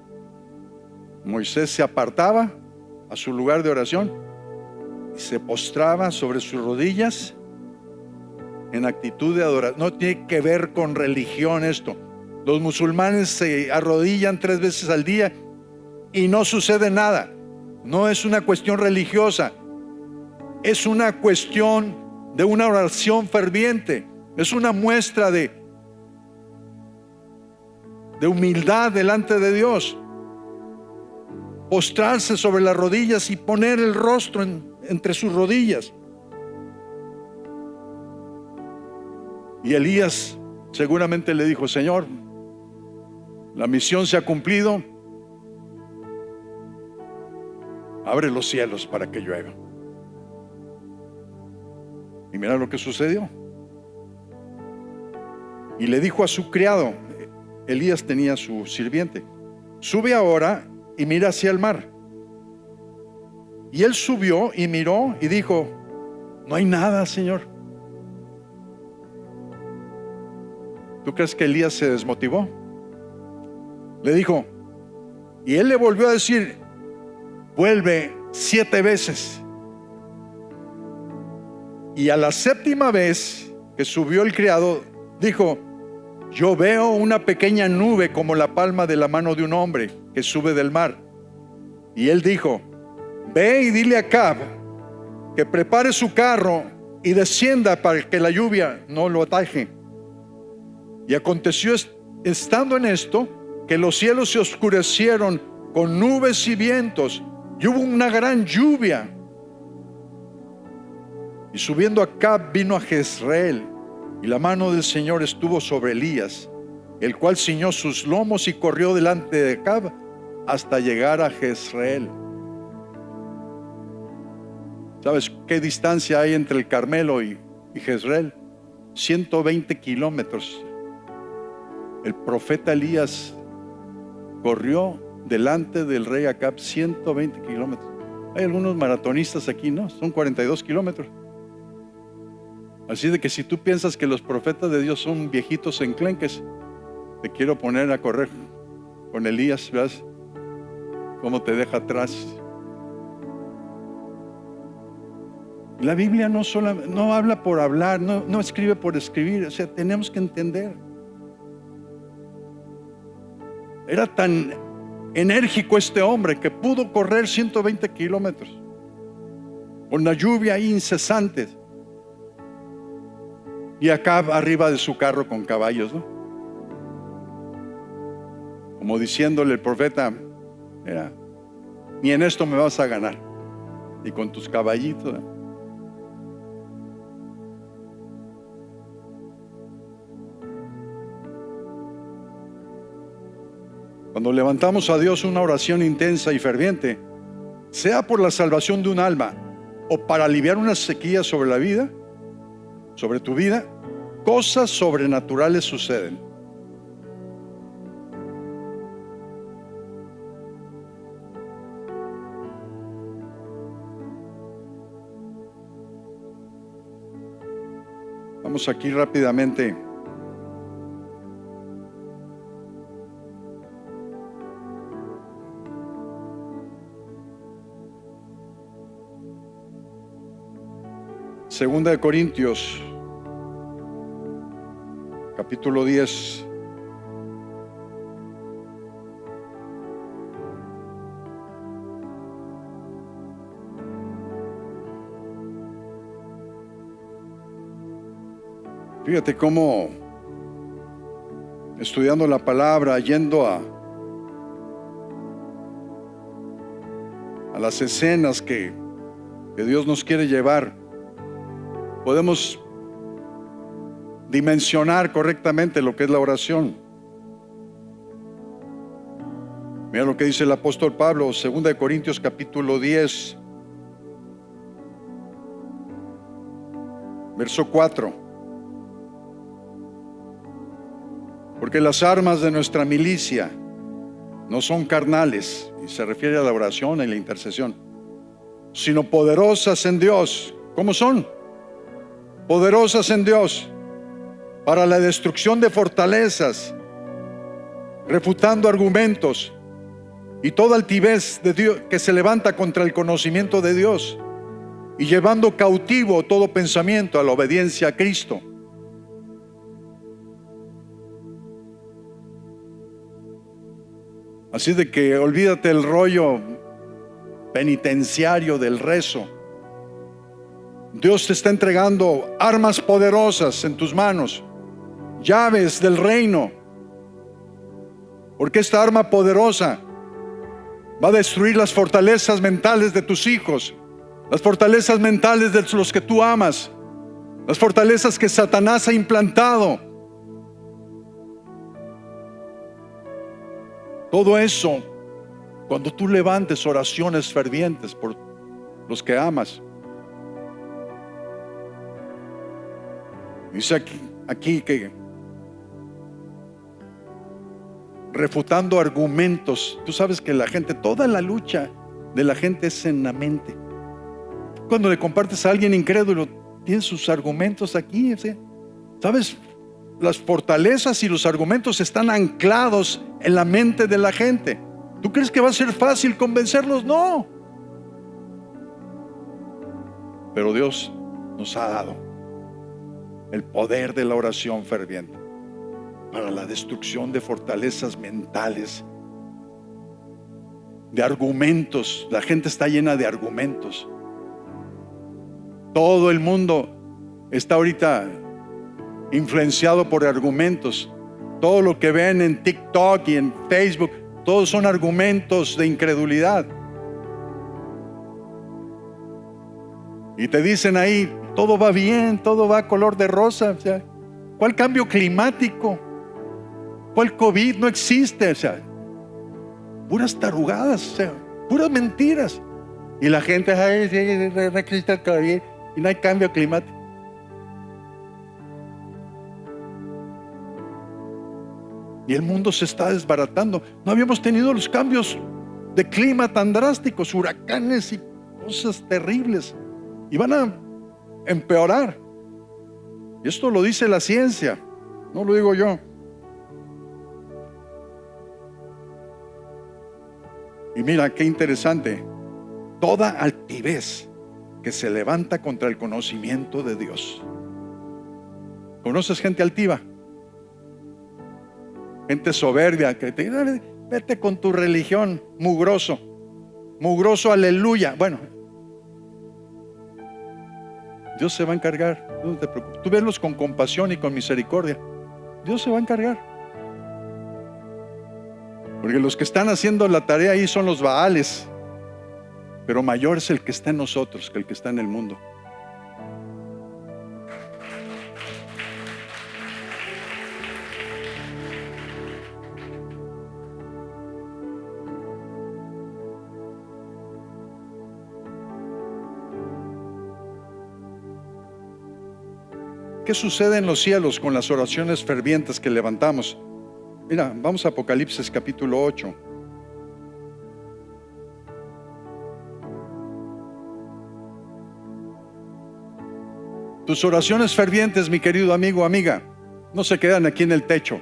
Moisés se apartaba a su lugar de oración y se postraba sobre sus rodillas en actitud de adoración. No tiene que ver con religión esto. Los musulmanes se arrodillan 3 veces al día y no sucede nada. No es una cuestión religiosa, es una cuestión de una oración ferviente. Es una muestra de humildad delante de Dios. Postrarse sobre las rodillas y poner el rostro entre sus rodillas. Y Elías seguramente le dijo, Señor, la misión se ha cumplido, abre los cielos para que llueva. Y mira lo que sucedió. Y le dijo a su criado, Elías tenía su sirviente, sube ahora y mira hacia el mar. Y él subió y miró y dijo, no hay nada, Señor. ¿Tú crees que Elías se desmotivó? Le dijo, y él le volvió a decir, vuelve 7 veces. Y a la 7ª vez que subió el criado, dijo, yo veo una pequeña nube como la palma de la mano de un hombre que sube del mar. Y él dijo, ve y dile a Acab que prepare su carro y descienda para que la lluvia no lo ataje. Y aconteció estando en esto que los cielos se oscurecieron con nubes y vientos y hubo una gran lluvia. Y subiendo Acab vino a Jezreel y la mano del Señor estuvo sobre Elías, el cual ciñó sus lomos y corrió delante de Acab hasta llegar a Jezreel. ¿Sabes qué distancia hay entre el Carmelo y Jezreel? 120 kilómetros. El profeta Elías corrió delante del rey Acab 120 kilómetros. Hay algunos maratonistas aquí, ¿no? Son 42 kilómetros. Así de que si tú piensas que los profetas de Dios son viejitos enclenques, te quiero poner a correr con Elías, ¿ves? Cómo te deja atrás. La Biblia no habla por hablar, no escribe por escribir. O sea, tenemos que entender. Era tan enérgico este hombre que pudo correr 120 kilómetros con la lluvia incesante. Y acá arriba de su carro con caballos, ¿no? Como diciéndole el profeta, mira, ni en esto me vas a ganar. Y con tus caballitos, ¿no? Cuando levantamos a Dios una oración intensa y ferviente, sea por la salvación de un alma o para aliviar una sequía sobre la vida, sobre tu vida, cosas sobrenaturales suceden. Vamos aquí rápidamente. Segunda de Corintios, capítulo 10. Fíjate cómo, estudiando la palabra, yendo a las escenas que Dios nos quiere llevar, podemos dimensionar correctamente lo que es la oración. Mira lo que dice el apóstol Pablo, 2 de Corintios capítulo 10, verso 4. Porque las armas de nuestra milicia no son carnales, y se refiere a la oración y la intercesión, sino poderosas en Dios. ¿Cómo son? Poderosas en Dios para la destrucción de fortalezas, refutando argumentos y toda altivez de Dios que se levanta contra el conocimiento de Dios, y llevando cautivo todo pensamiento a la obediencia a Cristo. Así de que olvídate el rollo penitenciario del rezo. Dios te está entregando armas poderosas en tus manos, llaves del reino, porque esta arma poderosa va a destruir las fortalezas mentales de tus hijos, las fortalezas mentales de los que tú amas, las fortalezas que Satanás ha implantado. Todo eso, cuando tú levantes oraciones fervientes por los que amas. Dice aquí que refutando argumentos. Tú sabes que la gente, toda la lucha de la gente es en la mente. Cuando le compartes a alguien incrédulo, tiene sus argumentos aquí, ¿sí? ¿Sabes? Las fortalezas y los argumentos están anclados en la mente de la gente. ¿Tú crees que va a ser fácil convencerlos? No. Pero Dios nos ha dado el poder de la oración ferviente para la destrucción de fortalezas mentales, de argumentos. La gente está llena de argumentos. Todo el mundo está ahorita influenciado por argumentos. Todo lo que ven en TikTok y en Facebook, todos son argumentos de incredulidad. Y te dicen ahí, todo va bien, todo va color de rosa. O sea, ¿cuál cambio climático? ¿Cuál COVID? No existe. O sea, puras tarugadas, o sea, puras mentiras. Y la gente, ay, no existe el COVID y no hay cambio climático. Y el mundo se está desbaratando. No habíamos tenido los cambios de clima tan drásticos, huracanes y cosas terribles. Y van a empeorar. Y esto lo dice la ciencia, no lo digo yo. Y mira qué interesante. Toda altivez que se levanta contra el conocimiento de Dios. ¿Conoces gente altiva? Gente soberbia que te dice, vete con tu religión, mugroso, aleluya. Bueno, Dios se va a encargar, no te preocupes. Tú verlos con compasión y con misericordia. Dios se va a encargar. Porque los que están haciendo la tarea ahí son los Baales, pero mayor es el que está en nosotros que el que está en el mundo. ¿Qué sucede en los cielos con las oraciones fervientes que levantamos? Mira, vamos a Apocalipsis capítulo 8. Tus oraciones fervientes, mi querido amigo, amiga, no se quedan aquí en el techo.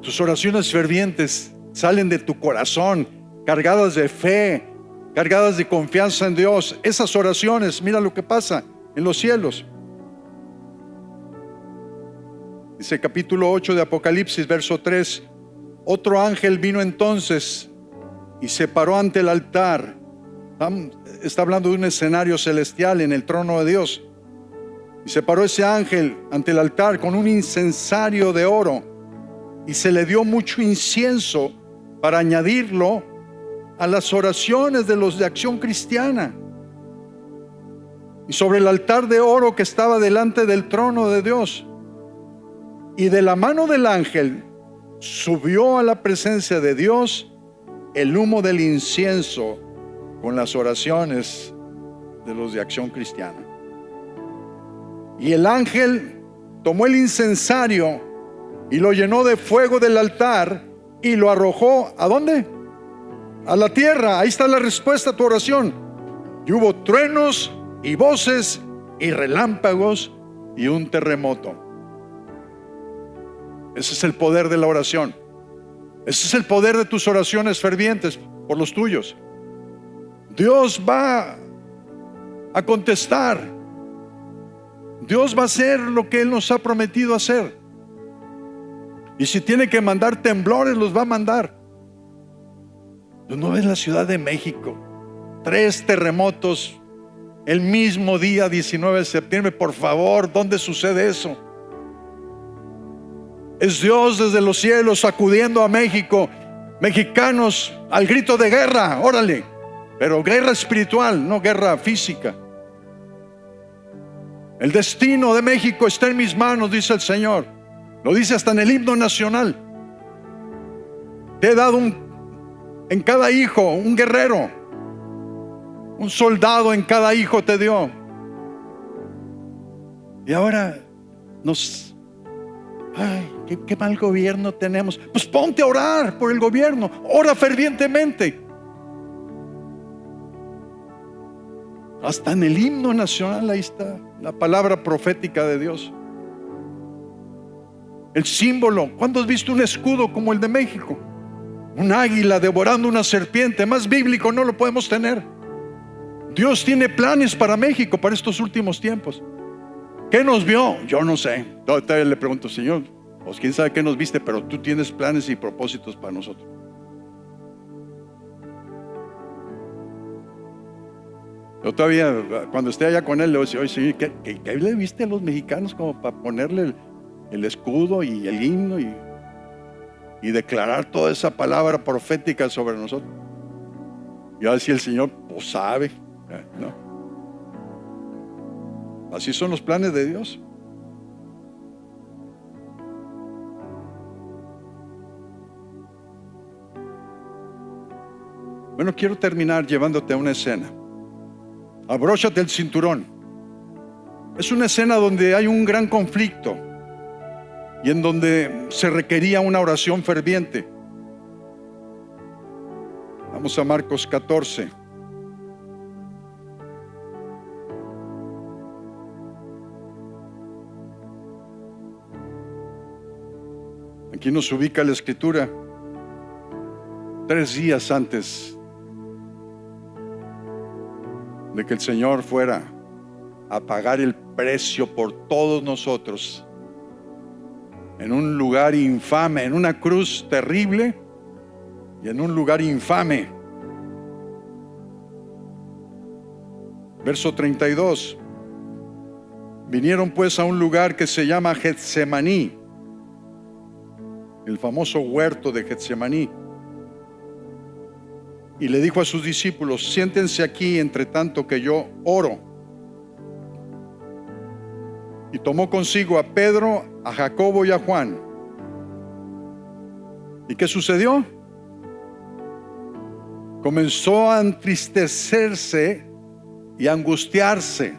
Tus oraciones fervientes salen de tu corazón, cargadas de fe, cargadas de confianza en Dios. Esas oraciones, mira lo que pasa en los cielos. Dice capítulo 8 de Apocalipsis, verso 3. Otro ángel vino entonces y se paró ante el altar. Está hablando de un escenario celestial en el trono de Dios. Y se paró ese ángel ante el altar con un incensario de oro, y se le dio mucho incienso para añadirlo a las oraciones de los de Acción Cristiana. Y sobre el altar de oro que estaba delante del trono de Dios, y de la mano del ángel subió a la presencia de Dios el humo del incienso con las oraciones de los de Acción Cristiana. Y el ángel tomó el incensario y lo llenó de fuego del altar y lo arrojó, ¿a dónde? A la tierra. Ahí está la respuesta a tu oración. Y hubo truenos y voces y relámpagos y un terremoto. Ese es el poder de la oración. Ese es el poder de tus oraciones fervientes por los tuyos. Dios va a contestar. Dios va a hacer lo que Él nos ha prometido hacer. Y si tiene que mandar temblores, los va a mandar. ¿Tú no ves la Ciudad de México? 3 terremotos el mismo día, 19 de septiembre. Por favor, ¿dónde sucede eso? Es Dios desde los cielos sacudiendo a México. Mexicanos al grito de guerra, órale. Pero guerra espiritual, no guerra física. El destino de México está en mis manos, dice el Señor. Lo dice hasta en el himno nacional. Te he dado en cada hijo un guerrero. Un soldado en cada hijo te dio. Y ahora qué mal gobierno tenemos. Pues ponte a orar por el gobierno. Ora fervientemente. Hasta en el himno nacional ahí está la palabra profética de Dios. El símbolo. ¿Cuándo has visto un escudo como el de México? Un águila devorando una serpiente. Más bíblico no lo podemos tener. Dios tiene planes para México, para estos últimos tiempos. ¿Qué nos vio? Yo no sé. Todavía le pregunto, Señor, pues quién sabe qué nos viste, pero tú tienes planes y propósitos para nosotros. Yo todavía, cuando esté allá con él, le voy a decir, oye, Señor, ¿qué le viste a los mexicanos como para ponerle el escudo y el himno y declarar toda esa palabra profética sobre nosotros? Y ahora sí el Señor, pues sabe, ¿no? Así son los planes de Dios. Bueno, quiero terminar llevándote a una escena. Abróchate el cinturón. Es una escena donde hay un gran conflicto y en donde se requería una oración ferviente. Vamos a Marcos 14. Aquí nos ubica la escritura 3 días antes de que el Señor fuera a pagar el precio por todos nosotros en un lugar infame, en una cruz terrible y en un lugar infame. Verso 32. Vinieron pues a un lugar que se llama Getsemaní, el famoso huerto de Getsemaní. Y le dijo a sus discípulos, siéntense aquí entre tanto que yo oro. Y tomó consigo a Pedro, a Jacobo y a Juan. ¿Y qué sucedió? Comenzó a entristecerse y a angustiarse.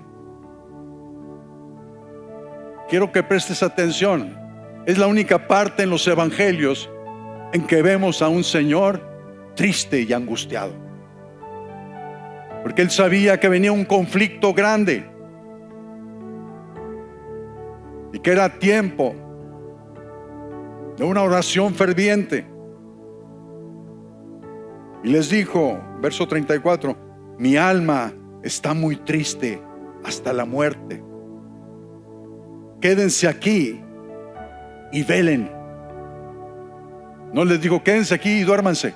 quiero que prestes atención. Es la única parte en los evangelios en que vemos a un Señor triste y angustiado, porque Él sabía que venía un conflicto grande y que era tiempo de una oración ferviente. Y les dijo, verso 34, mi alma está muy triste hasta la muerte. Quédense aquí y velen. No les digo quédense aquí y duérmanse.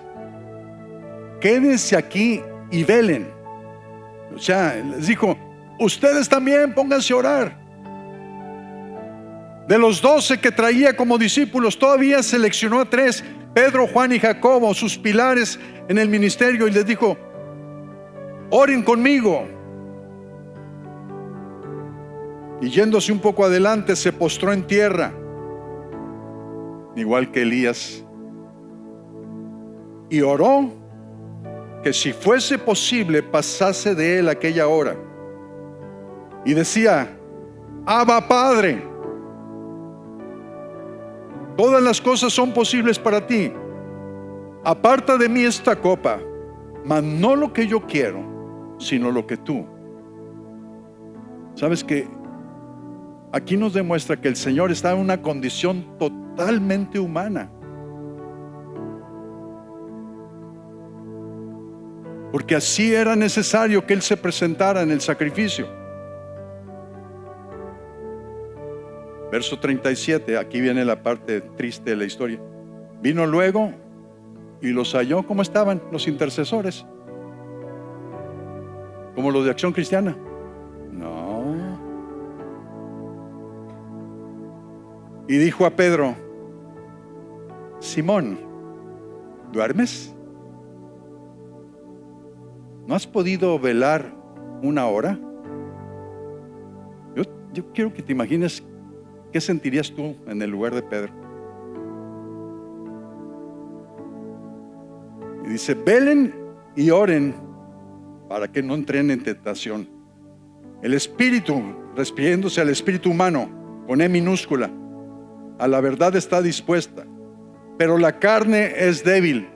Quédense aquí y velen. O sea, les dijo, ustedes también pónganse a orar. De los 12 que traía como discípulos, todavía seleccionó a 3, Pedro, Juan y Jacobo, sus pilares en el ministerio, y les dijo, oren conmigo. Y yéndose un poco adelante, se postró en tierra, igual que Elías, y oró que si fuese posible pasase de él aquella hora. Y decía, Abba Padre, todas las cosas son posibles para ti. Aparta de mí esta copa, mas no lo que yo quiero, sino lo que tú. ¿Sabes qué? Aquí nos demuestra que el Señor está en una condición totalmente humana. Porque así era necesario que Él se presentara en el sacrificio. Verso 37, aquí viene la parte triste de la historia. Vino luego y los halló. ¿Cómo estaban los intercesores? ¿Como los de Acción Cristiana? No. Y dijo a Pedro, Simón, ¿duermes? ¿No has podido velar una hora? Yo quiero que te imagines qué sentirías tú en el lugar de Pedro. Y dice, velen y oren para que no entren en tentación. El espíritu, refiriéndose al espíritu humano, con E minúscula, a la verdad está dispuesta, pero la carne es débil.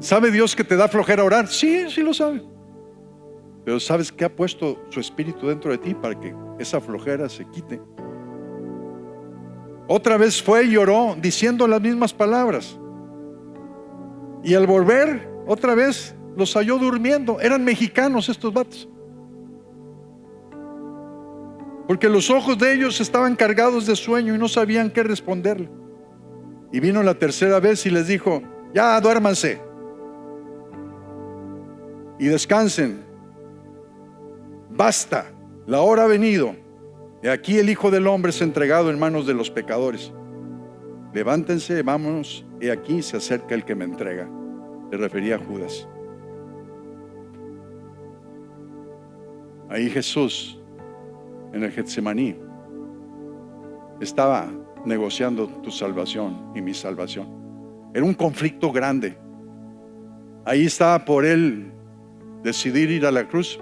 ¿Sabe Dios que te da flojera orar? Sí, sí lo sabe. Pero ¿sabes qué ha puesto su espíritu dentro de ti para que esa flojera se quite? Otra vez fue y oró diciendo las mismas palabras. Y al volver, otra vez los halló durmiendo. Eran mexicanos estos vatos, porque los ojos de ellos estaban cargados de sueño y no sabían qué responderle. Y vino la tercera vez y les dijo, ya duérmanse y descansen. Basta, la hora ha venido. Y aquí el Hijo del Hombre es entregado en manos de los pecadores. Levántense, vámonos, y aquí se acerca el que me entrega. Se refería a Judas. Ahí Jesús, en el Getsemaní, estaba negociando tu salvación y mi salvación. Era un conflicto grande. Ahí estaba por él decidir ir a la cruz.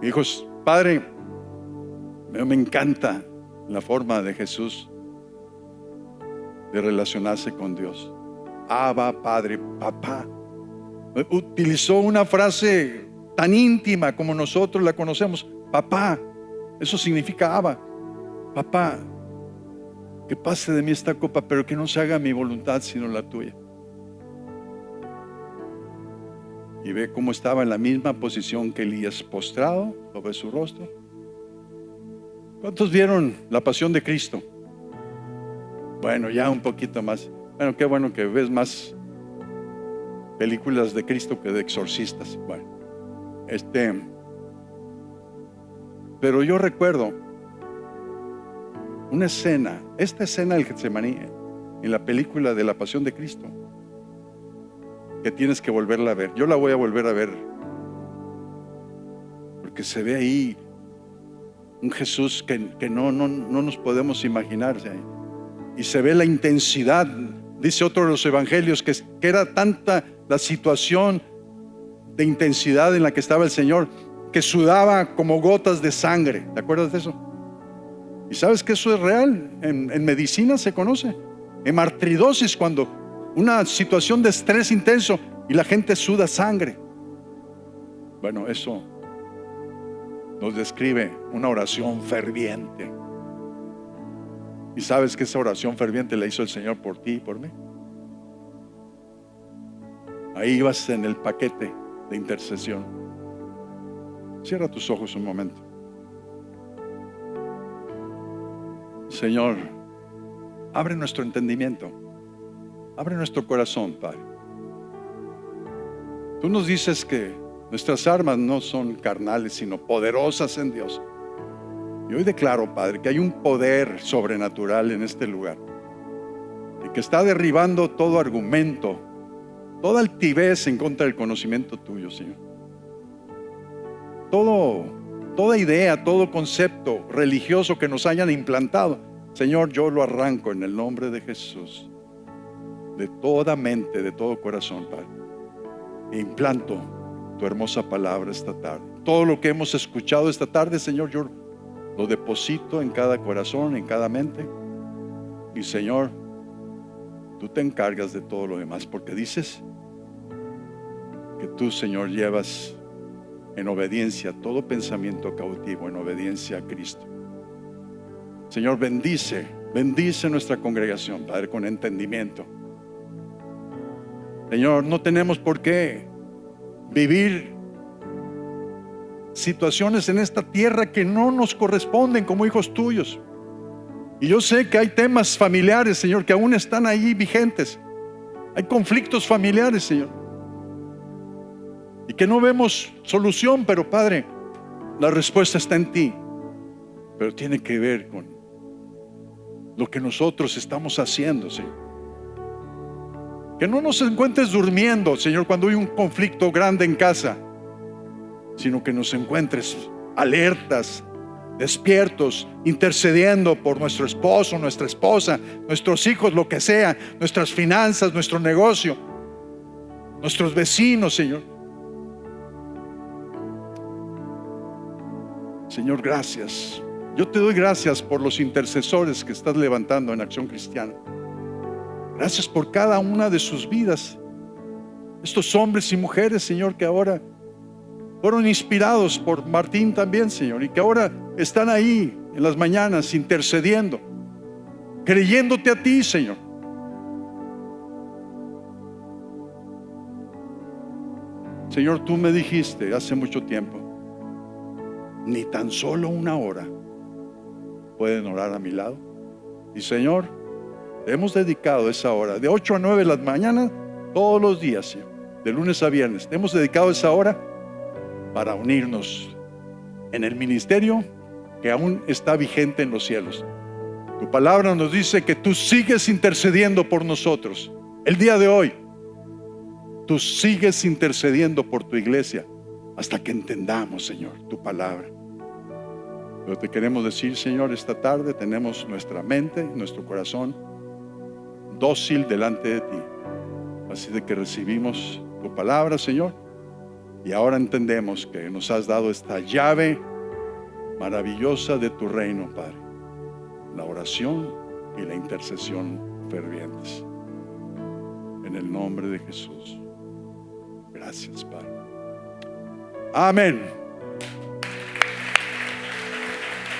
Y dijo, Padre, me encanta la forma de Jesús de relacionarse con Dios. Abba, Padre, Papá. Utilizó una frase tan íntima como nosotros la conocemos. Papá, eso significa Abba. Papá, que pase de mí esta copa, pero que no se haga mi voluntad sino la tuya. Y ve cómo estaba en la misma posición que Elías, postrado sobre su rostro. ¿Cuántos vieron La Pasión de Cristo? Bueno, ya un poquito más. Bueno, qué bueno que ves más películas de Cristo que de exorcistas. Bueno, pero yo recuerdo una escena, esta escena del Getsemaní, en la película de La Pasión de Cristo, que tienes que volverla a ver. Yo la voy a volver a ver, porque se ve ahí un Jesús que no nos podemos imaginar. Y se ve la intensidad. Dice otro de los evangelios que era tanta la situación de intensidad en la que estaba el Señor, que sudaba como gotas de sangre. ¿Te acuerdas de eso? ¿Y sabes que eso es real? En medicina se conoce. Hemartridosis, cuando una situación de estrés intenso y la gente suda sangre. Bueno, eso nos describe una oración ferviente. ¿Y sabes que esa oración ferviente la hizo el Señor por ti y por mí? Ahí ibas en el paquete de intercesión. Cierra tus ojos un momento. Señor, abre nuestro entendimiento, abre nuestro corazón, Padre. Tú nos dices que nuestras armas no son carnales, sino poderosas en Dios. Y hoy declaro, Padre, que hay un poder sobrenatural en este lugar, y que está derribando todo argumento, toda altivez en contra del conocimiento tuyo, Señor. Toda idea, todo concepto religioso que nos hayan implantado, Señor, yo lo arranco en el nombre de Jesús, de toda mente, de todo corazón, Padre. E implanto tu hermosa palabra esta tarde. Todo lo que hemos escuchado esta tarde, Señor, yo lo deposito en cada corazón, en cada mente. Y Señor, tú te encargas de todo lo demás, porque dices que tú, Señor, llevas en obediencia todo pensamiento cautivo, en obediencia a Cristo. Señor, bendice nuestra congregación, Padre, con entendimiento. Señor, no tenemos por qué vivir situaciones en esta tierra que no nos corresponden como hijos tuyos. Y yo sé que hay temas familiares, Señor, que aún están ahí vigentes. Hay conflictos familiares, Señor, y que no vemos solución, pero Padre, la respuesta está en ti. Pero tiene que ver con lo que nosotros estamos haciendo, Señor. Que no nos encuentres durmiendo, Señor, cuando hay un conflicto grande en casa, sino que nos encuentres alertas, despiertos, intercediendo por nuestro esposo, nuestra esposa, nuestros hijos, lo que sea, nuestras finanzas, nuestro negocio, nuestros vecinos, Señor. Señor, gracias. Yo te doy gracias por los intercesores que estás levantando en Acción Cristiana. Gracias por cada una de sus vidas. Estos hombres y mujeres, Señor, que ahora fueron inspirados por Martín también, Señor, y que ahora están ahí en las mañanas intercediendo, creyéndote a ti, Señor. Señor, tú me dijiste hace mucho tiempo, ni tan solo una hora pueden orar a mi lado. Y Señor, hemos dedicado esa hora de 8 a 9 de la mañana todos los días, Señor, de lunes a viernes. Hemos dedicado esa hora para unirnos en el ministerio que aún está vigente en los cielos. Tu palabra nos dice que tú sigues intercediendo por nosotros. El día de hoy, tú sigues intercediendo por tu iglesia hasta que entendamos, Señor, tu palabra. Pero te queremos decir, Señor, esta tarde tenemos nuestra mente, nuestro corazón dócil delante de ti. Así de que recibimos tu palabra, Señor, y ahora entendemos que nos has dado esta llave maravillosa de tu reino, Padre: la oración y la intercesión fervientes. En el nombre de Jesús. Gracias, Padre. Amén.